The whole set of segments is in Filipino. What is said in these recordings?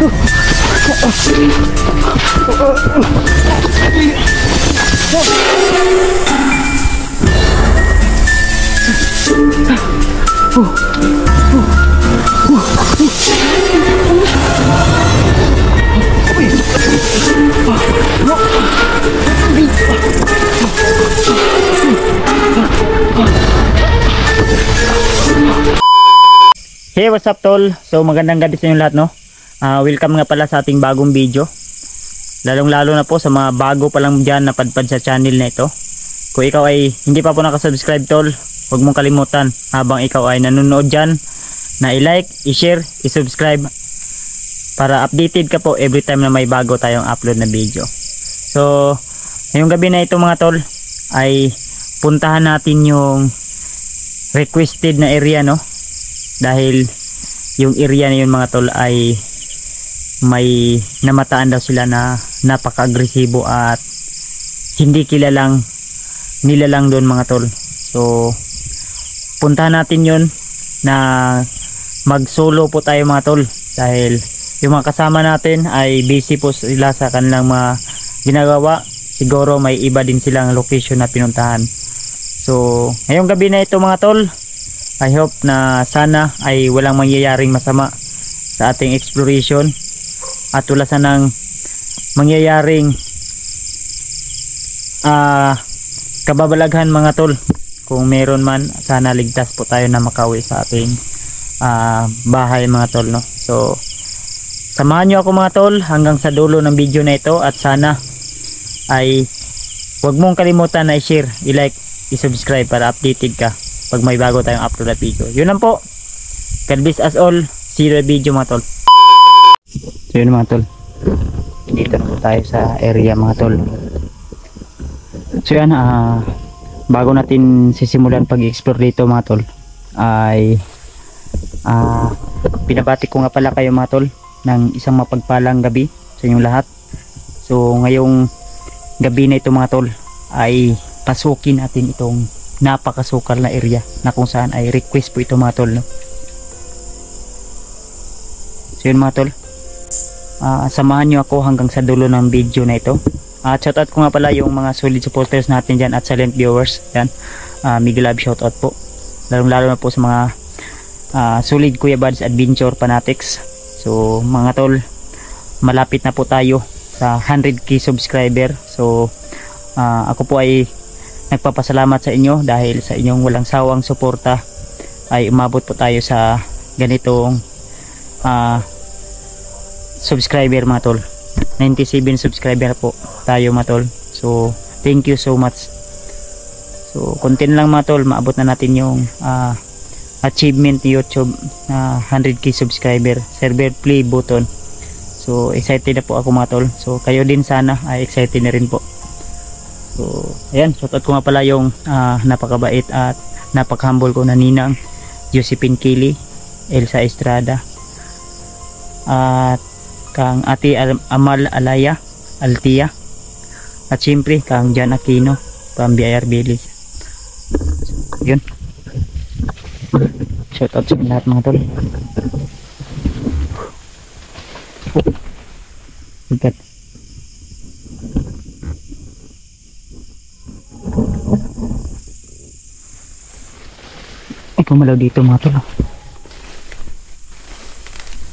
Hey, what's up tol? So magandang gabi sa inyo lahat, no? Welcome nga pala sa ating bagong video. Lalong lalo na po sa mga bago pa lang dyan na padpad sa channel na ito. Kung ikaw ay hindi pa po nakasubscribe tol, huwag mong kalimutan habang ikaw ay nanonood dyan na i-like, i-share, i-subscribe para updated ka po every time na may bago tayong upload na video. So ngayong gabi na ito mga tol ay puntahan natin yung requested na area, no? Dahil yung area na yun mga tol ay may namataan daw sila na napaka-agresibo at hindi kilalang nilalang doon mga tol. So puntahan natin yun na mag solo po tayo mga tol, dahil yung mga kasama natin ay busy po sila sa kanilang mga ginagawa. Siguro may iba din silang location na pinuntahan. So ngayong gabi na ito mga tol, I hope na sana ay walang mangyayaring masama sa ating exploration at wala sanang mangyayaring kababalaghan mga tol. Kung meron man, sana ligtas po tayo na makauwi sa ating bahay mga tol, no? So samahan nyo ako mga tol hanggang sa dulo ng video na ito, at sana ay huwag mong kalimutan na i-share, i-like, i-subscribe para updated ka pag may bago tayong upload na video. Yun lang po. God bless us all. See you in the video mga tol. So yun mga tol, dito na po tayo sa area mga tol. So yan, bago natin sisimulan pag-explore dito mga tol, ay pinabati ko nga pala kayo mga tol ng isang mapagpalang gabi sa inyong lahat. So ngayong gabi na ito mga tol ay pasukin natin itong napakasukal na area na kung saan ay request po ito mga tol, no? So yun mga tol, samahan nyo ako hanggang sa dulo ng video na ito. Shoutout ko nga pala yung mga solid supporters natin dyan at silent viewers yan. Mega love shoutout po, lalong lalo na po sa mga solid Kuya Buds Adventure Fanatics. So mga tol, malapit na po tayo sa 100k subscriber. So ako po ay nagpapasalamat sa inyo dahil sa inyong walang sawang suporta ay umabot po tayo sa ganitong subscriber mga tol. 97 subscriber po tayo mga tol. So thank you so much. So kontin lang mga tol, maabot na natin yung achievement ni YouTube na 100k subscriber, server play button. So excited na po ako mga tol. So kayo din sana ay excited na rin po. So ayan, shoutout ko nga pala yung napakabait at napaka-humble ko na ninang Josephine Kili, Elsa Estrada, at kang Ate Amal Alaya Altia, at siyempre kang Jan Aquino from BIR Bilis. So, yun, shoutout sa lahat mga tol. Bigat. Ay, kumalaw dito mga tol.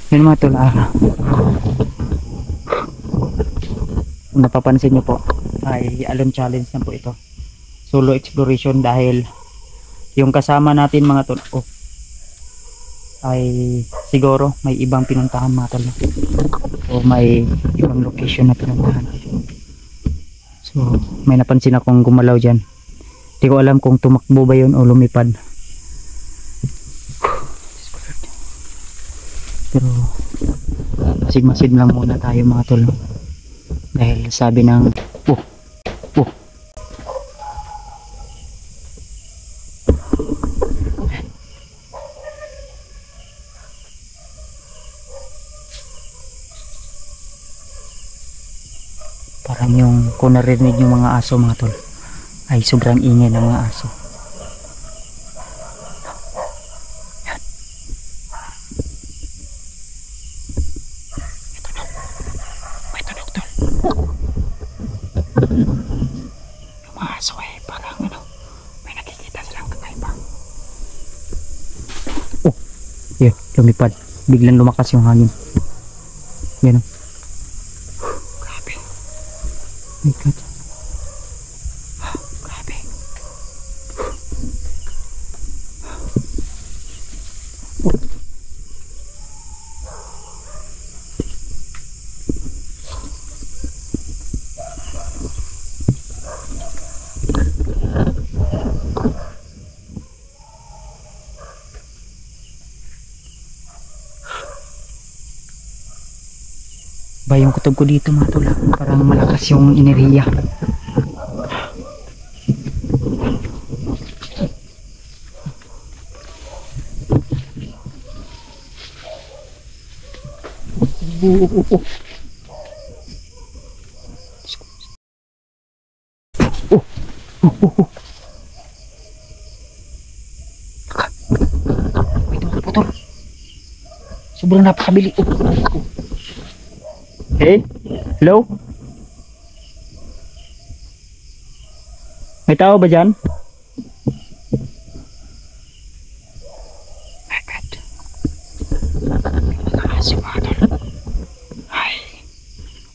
Yun mga tol, kung napapansin nyo po ay alone challenge na po ito, solo exploration, dahil yung kasama natin mga tol ay siguro may ibang pinuntahan mga tol, o may ibang location na pinuntahan. So may napansin akong gumalaw dyan. Hindi ko alam kung tumakbo ba yun o lumipad, pero masid lang muna tayo mga tol, dahil sabi ng parang yung kung narinig yung mga aso mga tol ay sobrang ingay ng mga aso. Yun, lumipad. Biglang lumakas yung hangin. Yan o. Grabe. My God. Grabe. Ba yung kutob ko dito mga tol, parang malakas yung enerhiya. Ito mga putol, sobrang napakabili. Hey, hello? May tao ba dyan? My God. Nakakasi mga tol. Ay,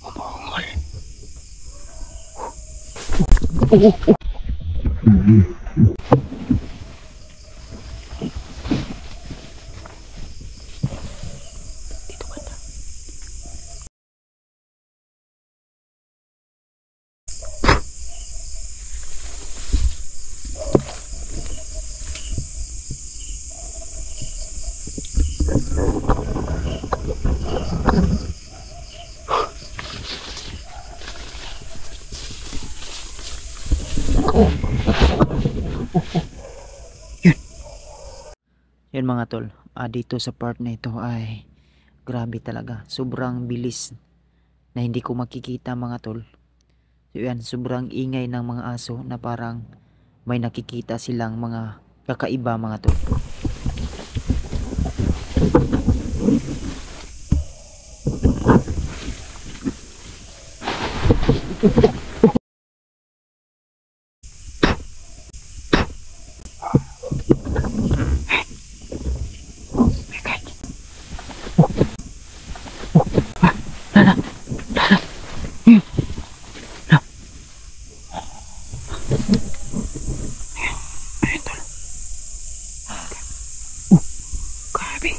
umungol. Dito ba na? Yun mga tol, dito sa part na ito ay grabe talaga, sobrang bilis na hindi ko makikita mga tol. So yan, sobrang ingay ng mga aso na parang may nakikita silang mga kakaiba mga tol. Grabe.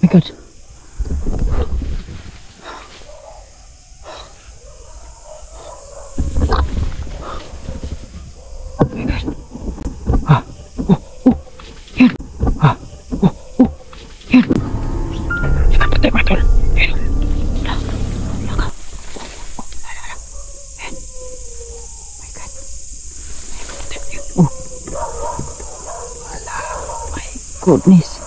My God. Goodness.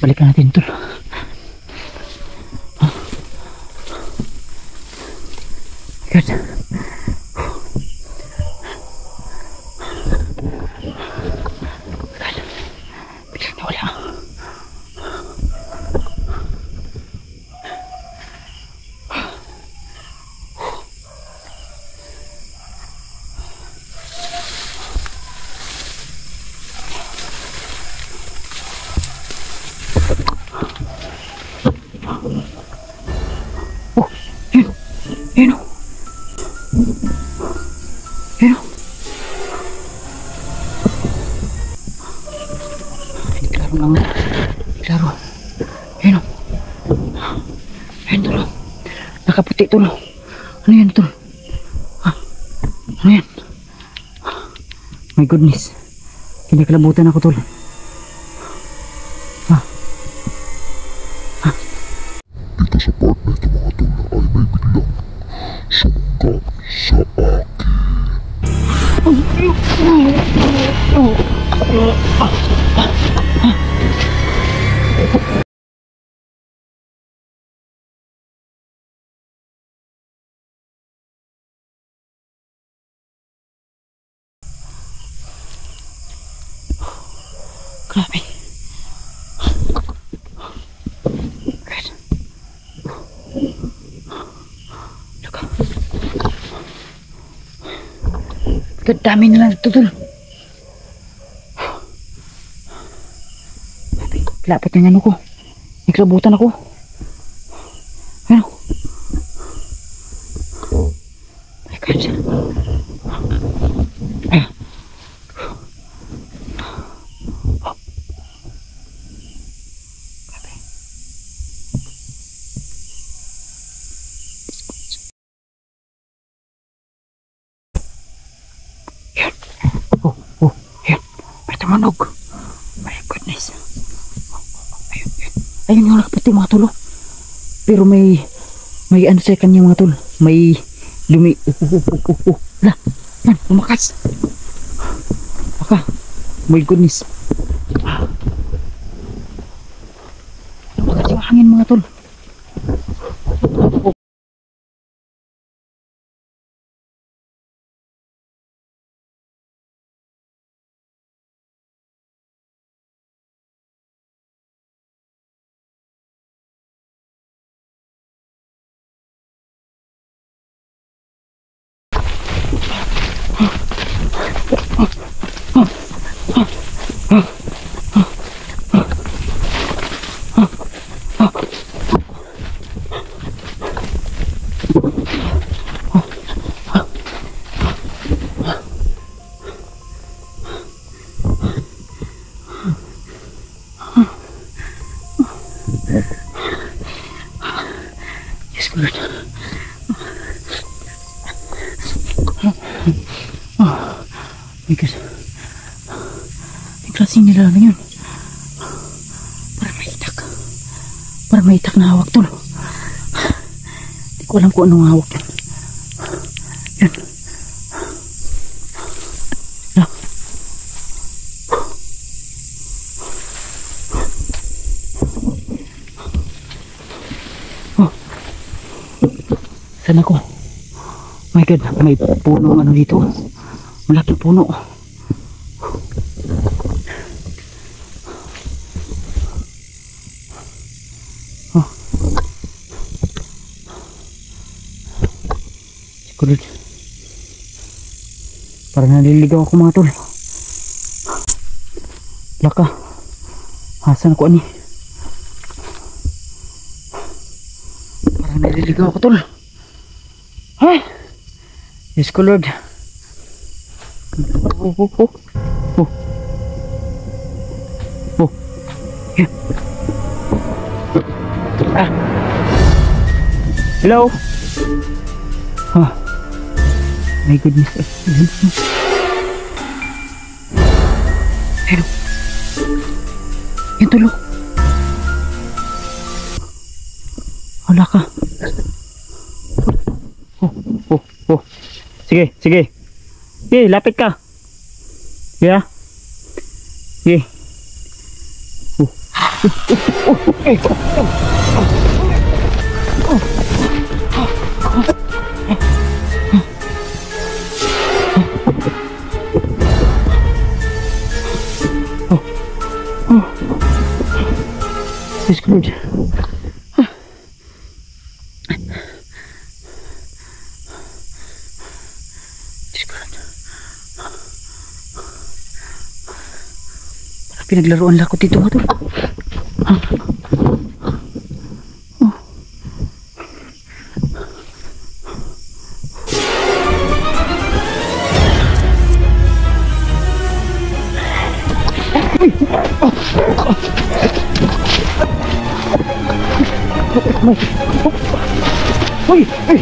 Balikan natin ito. Good. Biglang nawala. Klaro. Ayun o. Ayun tol. Nakaputi tol. Ano yan tol? Ano yan? My goodness. Kinakalabutan ako tol. Dito sa part na ito mga tol ay may biglang sugat sa akin. Grabe. Right. Look. Kadami na lang ito tol. Lapit ng ano ko. Naklabutan ako. Ano? My God. Oh, yan. May tumanog. My goodness. Ayun, yun. Ayun yung nakaputi mga tol. Pero may ano sa kanya mga tol. May dumi. La, yan, lumakas. Baka. My goodness. Lumakas yung hangin mga tol. Yes, good. My God. May klaseng nilalang yun. Parang may itak na hawak tol. Hindi ko alam kung anong hawak yun. Yun. No. Oh. Saan ako? My God, may puno ano dito. Malaking puno. Oh. Sigurad. Parang naliligaw ako mga tol. Laka. Hasan ko ani. Parang naliligaw ako tol. Ha? Yes ko Lord. Oh. Yeah. Hello. My goodness. Hello. Yan tulo. Wala ka. Oh. Sige. Sige, lapit ka. Yeah. Sige. It's good. Pinaglaruan lang ko dito nga to. Uy! Uy!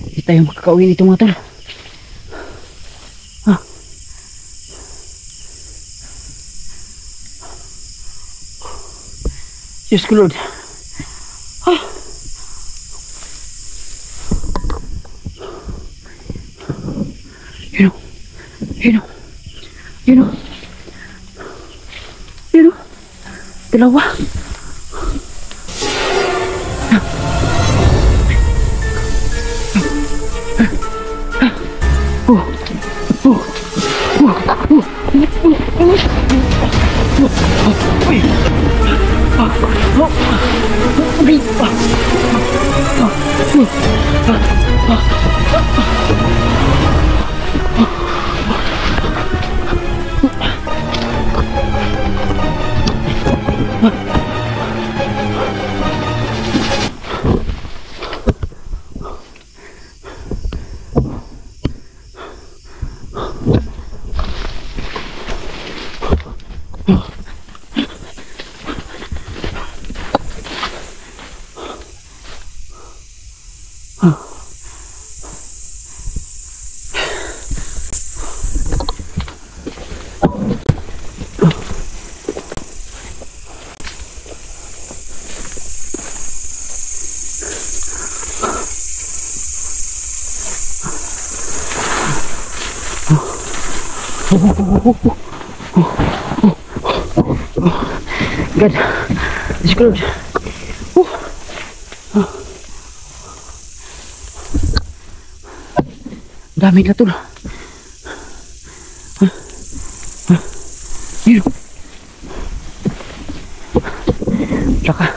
Hindi tayo makakauwi nito mga tol. Diyos ko Lord. Yun o. Yun o. Yun o. Yun o. Dalawa. God, Diyos ko Lord. Dami na tol. Yun. Tsaka.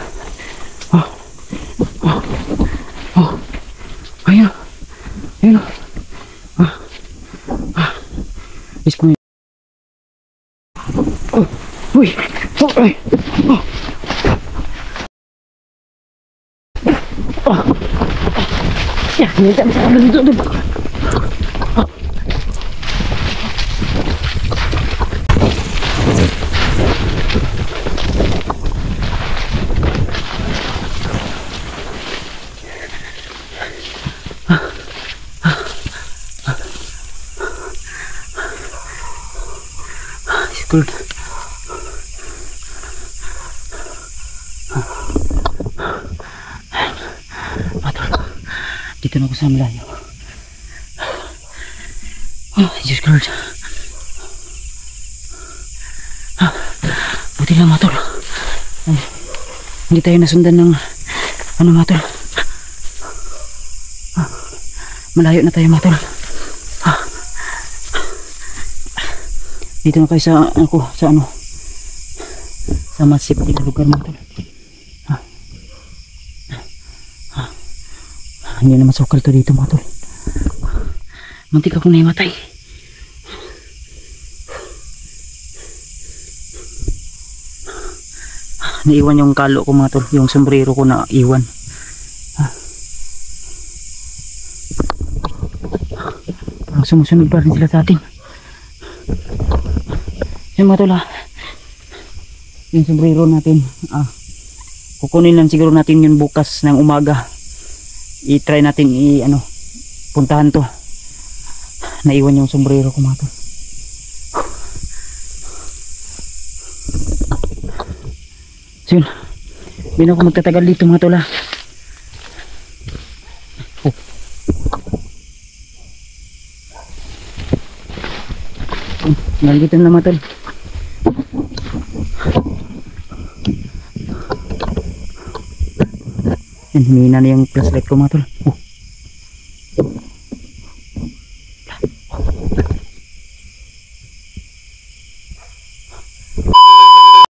Ayun. Ayun. Diyos ko. Uy. Ay. Ya, ini tak bisa bentuk tu. Good. Dito na ako sa malayo. Diyos ko Lord. Buti lang mga tol. Hindi tayo nasundan ng ano mga tol. Malayo na tayo mga tol. Dito na kayo sa ako sa ano sa mas safety na lugar mga tol. Hindi na masukal to dito mga tol. Muntik akong naimatay. Naiwan yung kalo ko mga tol, yung sombrero ko na iwan. Parang sumusunod pa rin sila sa atin. Yung mga tol yung sombrero natin kukunin lang siguro natin yun bukas ng umaga. I-try natin puntahan to. Naiwan yung sombrero ko mga tol. So yun, hindi na ako magtatagal dito mga tol nandito na mga tol. Yan, humina na yung flashlight ko mga tol.